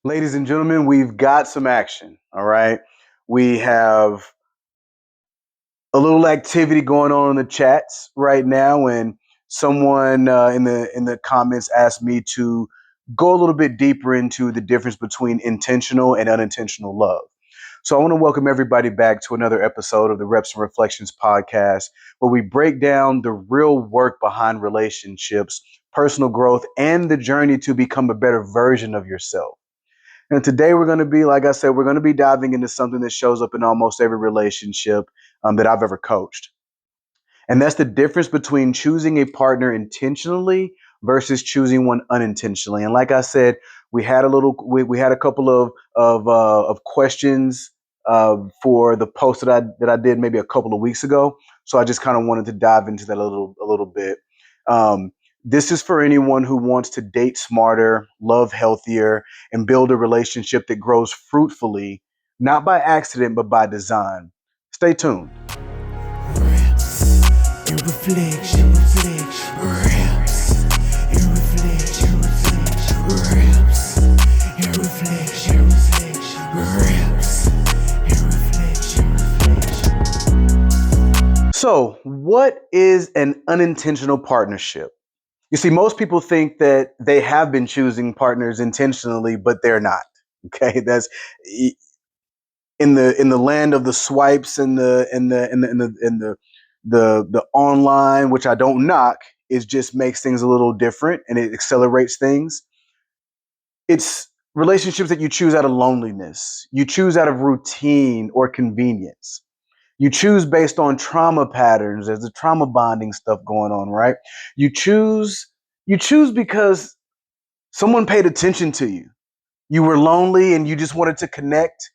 Ladies and gentlemen, we've got some action. All right. We have a little activity going on in the chats right now, and someone in the comments asked me to go a little bit deeper into the difference between intentional and unintentional love. So I want to welcome everybody back to another episode of the Reps and Reflections podcast, where we break down the real work behind relationships, personal growth, and the journey to become a better version of yourself. And today we're going to be, like I said, we're going to be diving into something that shows up in almost every relationship that I've ever coached. And that's the difference between choosing a partner intentionally versus choosing one unintentionally. And like I said, we had a couple of questions for the post that I did maybe a couple of weeks ago. So I just kind of wanted to dive into that a little bit. Um, this is for anyone who wants to date smarter, love healthier, and build a relationship that grows fruitfully, not by accident, but by design. Stay tuned. Your reflection, raps. Your reflection, raps. Your reflection, raps. Your reflection. So, what is an unintentional partnership? You see, most people think that they have been choosing partners intentionally, but they're not. Okay, that's in the land of the swipes and the online, which I don't knock. It just makes things a little different and it accelerates things. It's relationships that you choose out of loneliness, you choose out of routine or convenience. You choose based on trauma patterns. There's the trauma bonding stuff going on, right? You choose you choose because someone paid attention to you. You were lonely and you just wanted to connect.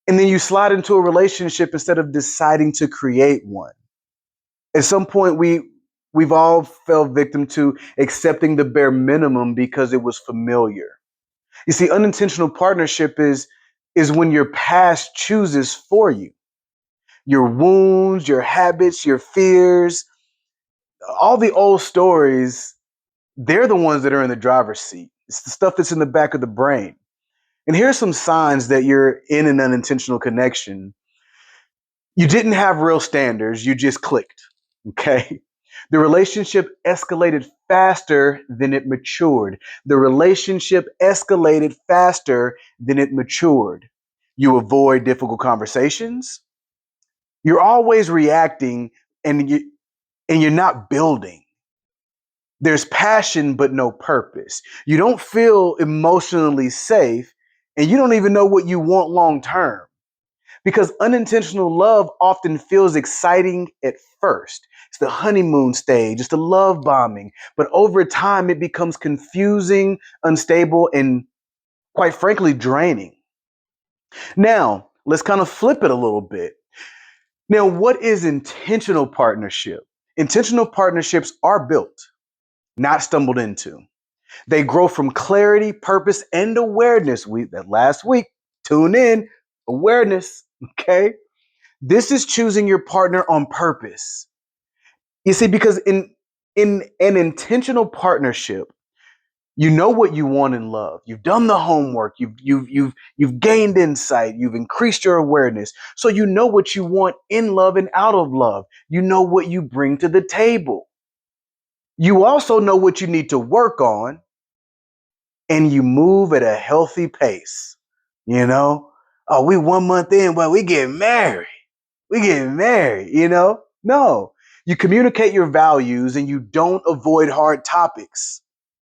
And then you slide into a relationship instead of deciding to create one. At some point we've all fell victim to accepting the bare minimum because it was familiar. You see, unintentional partnership is when your past chooses for you. Your wounds, your habits, your fears, all the old stories, they're the ones that are in the driver's seat. It's the stuff that's in the back of the brain. And here's some signs that you're in an unintentional connection. You didn't have real standards, you just clicked. Okay. The relationship escalated faster than it matured. The relationship escalated faster than it matured. You avoid difficult conversations. You're always reacting and you're not building. There's passion, but no purpose. You don't feel emotionally safe, and you don't even know what you want long term. Because unintentional love often feels exciting at first. It's the honeymoon stage, it's the love bombing. But over time, it becomes confusing, unstable, and quite frankly, draining. Now, let's kind of flip it a little bit. Now, what is intentional partnership? Intentional partnerships are built, not stumbled into. They grow from clarity, purpose, and awareness. That last week, tune in, awareness, okay? This is choosing your partner on purpose. You see, because in an intentional partnership, you know what you want in love. You've done the homework. You've gained insight. You've increased your awareness. So you know what you want in love and out of love. You know what you bring to the table. You also know what you need to work on, and you move at a healthy pace. You know, oh, we 1 month in, but we get married. We get married. No, you communicate your values and you don't avoid hard topics.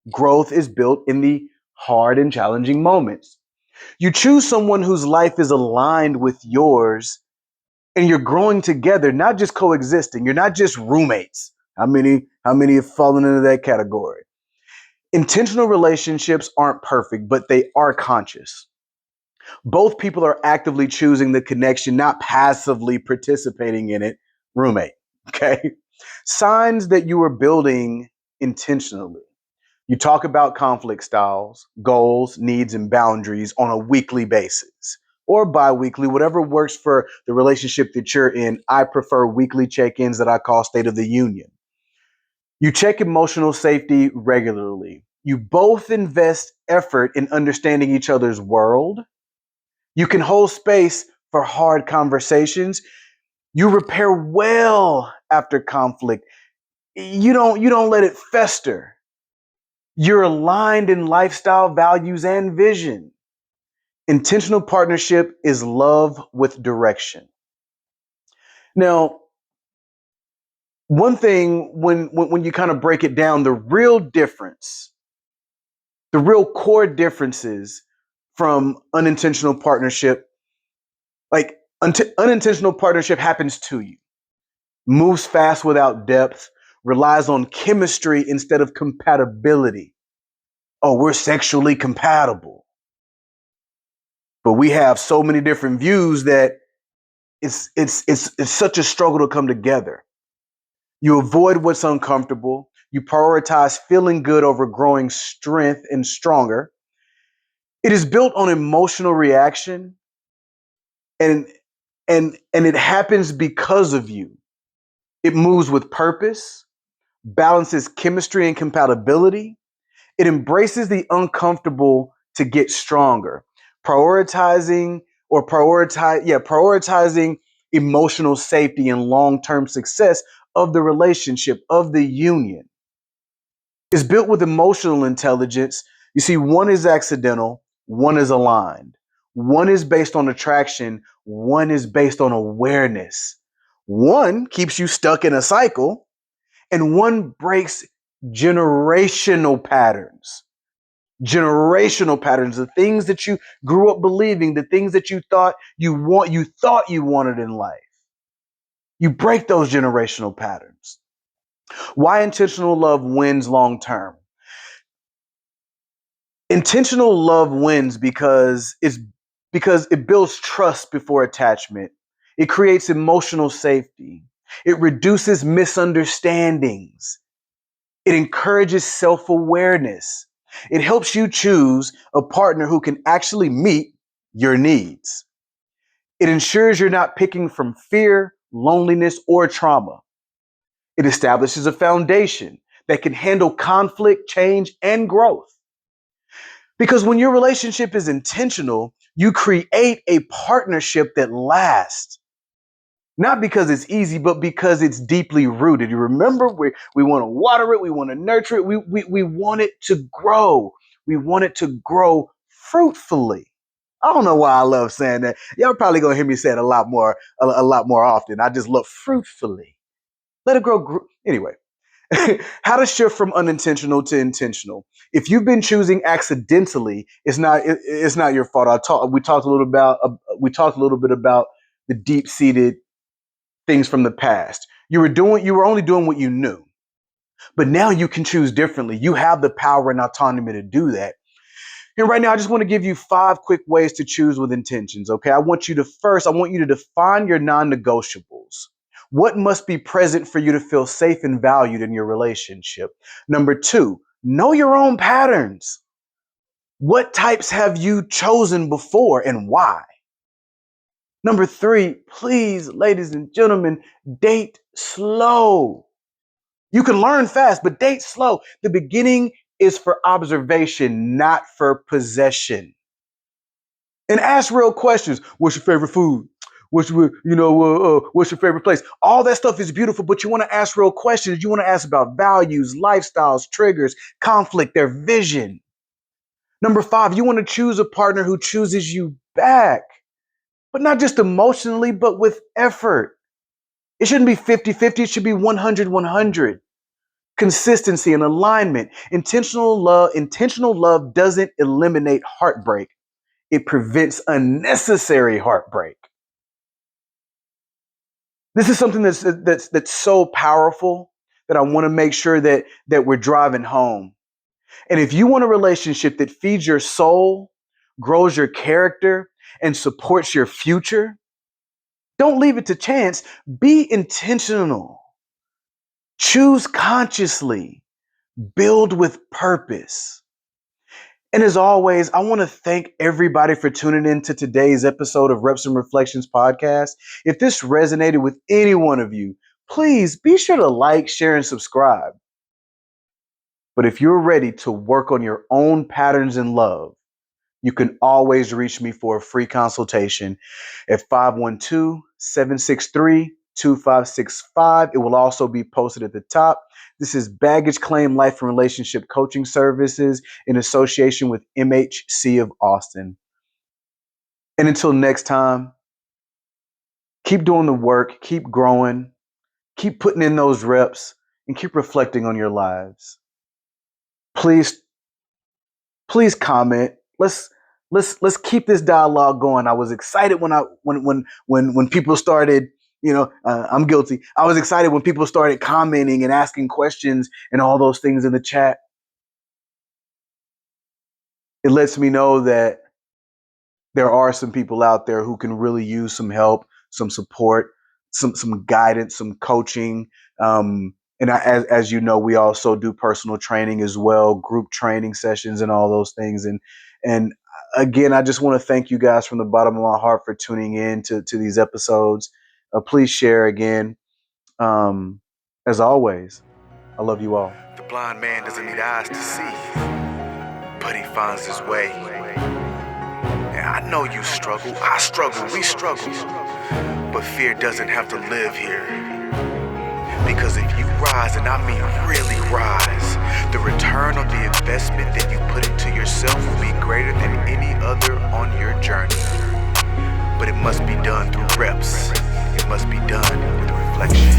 Growth is built in the hard and challenging moments. You choose someone whose life is aligned with yours and you're growing together, not just coexisting. You're not just roommates. How many have fallen into that category? Intentional relationships aren't perfect, but they are conscious. Both people are actively choosing the connection, not passively participating in it. Roommate. Okay. Signs that you are building intentionally. You talk about conflict styles, goals, needs, and boundaries on a weekly basis or bi-weekly, whatever works for the relationship that you're in. I prefer weekly check-ins that I call State of the Union. You check emotional safety regularly. You both invest effort in understanding each other's world. You can hold space for hard conversations. You repair well after conflict. You don't let it fester. You're aligned in lifestyle, values, and vision. Intentional partnership is love with direction. Now, one thing when you kind of break it down, the real core differences from unintentional partnership, like unintentional partnership happens to you, moves fast without depth, relies on chemistry instead of compatibility. Oh, we're sexually compatible. But we have so many different views that it's such a struggle to come together. You avoid what's uncomfortable. You prioritize feeling good over growing strength and stronger. It is built on emotional reaction, and and it happens because of you. It moves with purpose, balances chemistry and compatibility. It embraces the uncomfortable to get stronger. Prioritizing prioritizing emotional safety and long-term success of the relationship, of the union. Is built with emotional intelligence. You see, one is accidental, one is aligned. One is based on attraction, one is based on awareness. One keeps you stuck in a cycle, and one breaks generational patterns. Generational patterns, the things that you grew up believing, the things that you thought you wanted in life. You break those generational patterns. Why intentional love wins long term? Intentional love wins because it builds trust before attachment. It creates emotional safety. It reduces misunderstandings. It encourages self-awareness. It helps you choose a partner who can actually meet your needs. It ensures you're not picking from fear, loneliness, or trauma. It establishes a foundation that can handle conflict, change, and growth. Because when your relationship is intentional, you create a partnership that lasts. Not because it's easy, but because it's deeply rooted. You remember, we want to water it, we want to nurture it, we want it to grow. We want it to grow fruitfully. I don't know why I love saying that. Y'all probably gonna hear me say it a lot more often. I just love fruitfully. Let it grow. Anyway, how to shift from unintentional to intentional. If you've been choosing accidentally, it's not your fault. We talked a little bit about the deep seated things from the past. You were only doing what you knew. But now you can choose differently. You have the power and autonomy to do that. And right now, I just want to give you 5 quick ways to choose with intentions. Okay. I want you to define your non-negotiables. What must be present for you to feel safe and valued in your relationship? Number 2, know your own patterns. What types have you chosen before and why? Number 3, please, ladies and gentlemen, date slow. You can learn fast, but date slow. The beginning is for observation, not for possession. And ask real questions. What's your favorite food? What's your favorite place? All that stuff is beautiful, but you want to ask real questions. You want to ask about values, lifestyles, triggers, conflict, their vision. Number 5, you want to choose a partner who chooses you back, but not just emotionally, but with effort. It shouldn't be 50-50. It should be 100-100. Consistency and alignment. Intentional love doesn't eliminate heartbreak. It prevents unnecessary heartbreak. This is something that's so powerful that I want to make sure that we're driving home. And if you want a relationship that feeds your soul, grows your character, and supports your future, don't leave it to chance. Be intentional. Choose consciously. Build with purpose. And as always, I want to thank everybody for tuning in to today's episode of Reps and Reflections podcast. If this resonated with any one of you, please be sure to like, share, and subscribe. But if you're ready to work on your own patterns in love, you can always reach me for a free consultation at 512-763-2565. It will also be posted at the top. This is Baggage Claim Life and Relationship Coaching Services in association with MHC of Austin. And until next time, keep doing the work, keep growing, keep putting in those reps, and keep reflecting on your lives. Please comment. Let's keep this dialogue going. I was excited when people started. I'm guilty. I was excited when people started commenting and asking questions and all those things in the chat. It lets me know that there are some people out there who can really use some help, some support, some guidance, some coaching. And as you know, we also do personal training as well, group training sessions, and all those things. And again, I just want to thank you guys from the bottom of my heart for tuning in to these episodes. Please share again. As always, I love you all. The blind man doesn't need eyes to see, but he finds his way. And I know you struggle, I struggle, we struggle, but fear doesn't have to live here. Because if you rise, and I mean really rise, the return on the investment that you put into yourself will be greater than any other on your journey. But it must be done through reps. It must be done with reflection.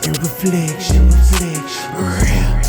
Reflection, reps.